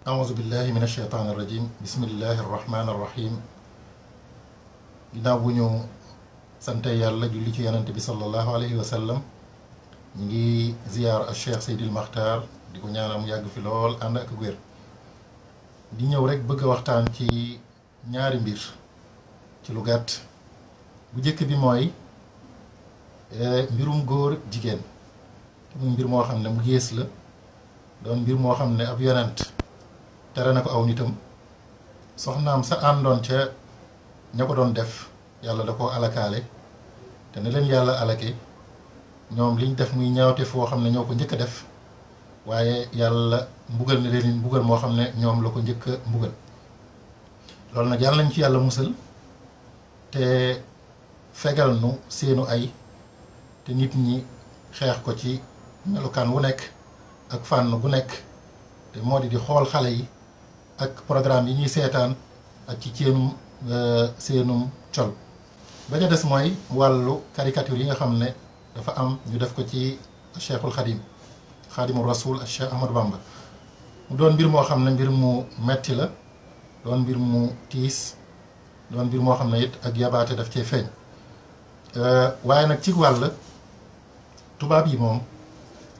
أعوذ بالله من الشيطان الرجيم بسم الله الرحمن الرحيم ginnaaw bu ñu sante yàlla julli ci yonent bi sallallahu alayhi wa sallam ñu ngi ziyaar al cheikh Seydil Makhtar di ko ñaanal mu yàgg fi lool ànd ak wér di ñëw rek bëgg a waxtaan ci ñaari mbir ci lu gàtt bu njëkk bi mooy mbirum góor jigéen te muy mbir moo xam ne mu yées la doon mbir moo xam ne ab yonent tere na ko aw nitam soxnaam sa àndoon ca ña ko doon def yàlla da koo alakaale te ne leen yàlla alake ñoom liñ def muy ñaawte foo xam ne ñoo ko njëkk a def waaye yàlla mbugal ne leen mbugal moo xam ne ñoom la ko njëkk a mbugal loolu nag yàlla nañ ci yàlla musal te fegal nu seenu ay te nit ñi xeex ko ci melukaan wu nekk ak fànn gu nekk te moo di xool xale yi ak programme yi ñuy seetaan ak ci seenum col ba ca des mooy wàllu caricature yi nga xam ne dafa am ñu def ko ci cheikhul xadimu rasul cheikh Ahmadou Bamba mu doon mbir moo xam ne mbir mu metti la doon mbir mu tiis doon mbir moo xam ne it ak yabaate daf cee feeñ waaye nag ci wàll tubaab yi moom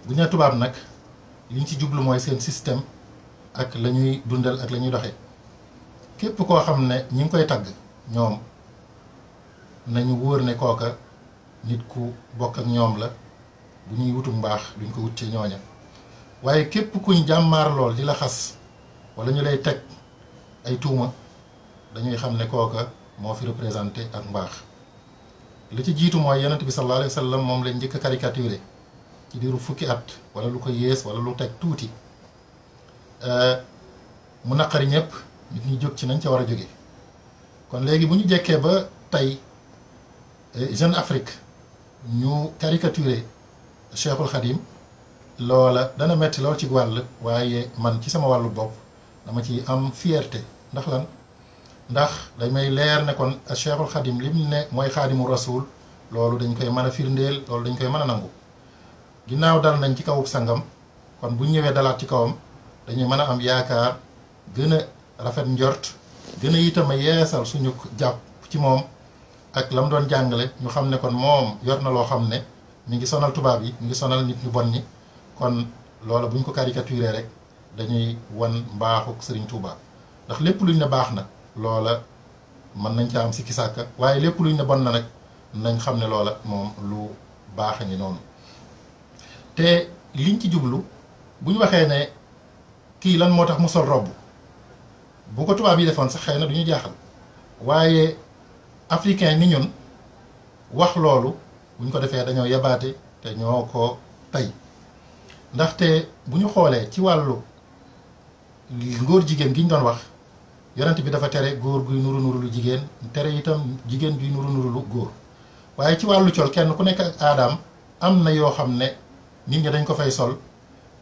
bu ñu nee tubaab nag liñ ci jublu mooy seen système ak la ñuy dundal ak la ñuy doxee képp koo xam ne ñi ngi koy tagg ñoom nañu wóor ne kooka nit ku bokk ak ñoom la bu ñuy wutum mbaax duñ ko wut ci ñooña waaye képp kuñ jàmmaar lool di la xas wala ñu lay teg ay tuuma dañuy xam ne kooka moo fi représenté ak mbaax li ci jiitu mooy yonent bi sallallahu alayhi wa sallam moom lañ njëkk a caricaturé ci diiru fukki at wala lu ko yées wala lu teg tuuti mu naqari ñëpp nit ñi jóg ci nañ ca war a jóge kon léegi bu ñu jekkee ba tey Jeune Afrique ñu caricaturé Cheikhul Khadim loola dana metti lool ci wàll waaye man ci sama wàllu bopp dama ci am fierté ndax lan ndax dañ may leer ne kon Cheikhul Khadim lim ne mooy xaadimu rasul loolu dañ koy mën a firndeel loolu dañ koy mën a nangu ginnaaw dal nañ ci kawub sangam kon bu ñëwee dalaat ci kawam dañuy mën a am yaakaar gën a rafet njort gën a itam a yeesal suñu jàpp ci moom ak la mu doon jàngale ñu xam ne kon moom yor na loo xam ne mi ngi sonal tubaab yi mi ngi sonal nit ñu bon ñi kon loola bu ñu ko caricaturé rek dañuy wan mbaaxuk Sëriñ Tuubaa ndax lépp luñ ne baax na loola mën nañ ca am sikki sàkka waaye lépp luñ ne bon na nag nañ xam ne loola moom lu baax a ngi noonu te liñ ci jublu bu ñu waxee ne kii lan moo tax mu sol robb bu ko tubaab yi defoon sax xëy na du ñu jaaxal waaye africain ni ñun wax loolu bu ñu ko defee dañoo yabaate te ñoo ko tey ndaxte bu ñu xoolee ci wàllu ngóor jigéen gi ñu doon wax yonent bi dafa tere góor guy nuru nuru lu jigéen tere itam jigéen guy nuru nuru lu góor waaye ci wàllu col kenn ku nekk ak aadaam am na yoo xam ne nit ñi dañ ko fay sol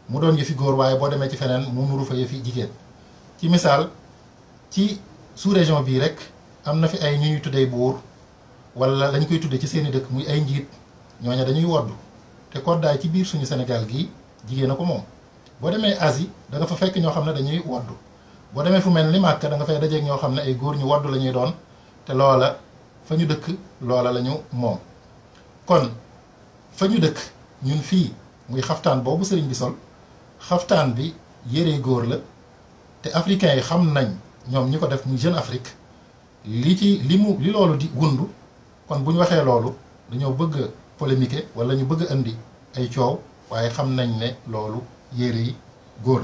mu doon yëfi góor waaye boo demee ci feneen mu nuru fa yëfi jigéen ci misaal ci sous-région bii rek am na fi ay ñuy tuddee buur wala lañ koy tuddee ci seeni dëkk muy ay njiit ñooña dañuy woddu te koddaay ci biir suñu Sénégal gii jigéen a ko moom boo demee Asie da nga fa fekk ñoo xam ne dañuy woddu boo demee fu mel ni Màkka da nga fay dajeeg ñoo xam ne ay góor ñu woddu la ñuy doon te loola fa ñu dëkk loola la ñu moom kon fa ñu dëkk ñun fii muy xaftaan boobu sëriñ bi sol xaftaan bi yére góor la te africains yi xam nañ ñoom ñi ko def muy Jeune Afrique li loolu di wundu kon bu ñu waxee loolu dañoo bëgg a polémiquer wala ñu bëgg a indi ay coow waaye xam nañ ne loolu yére yi góor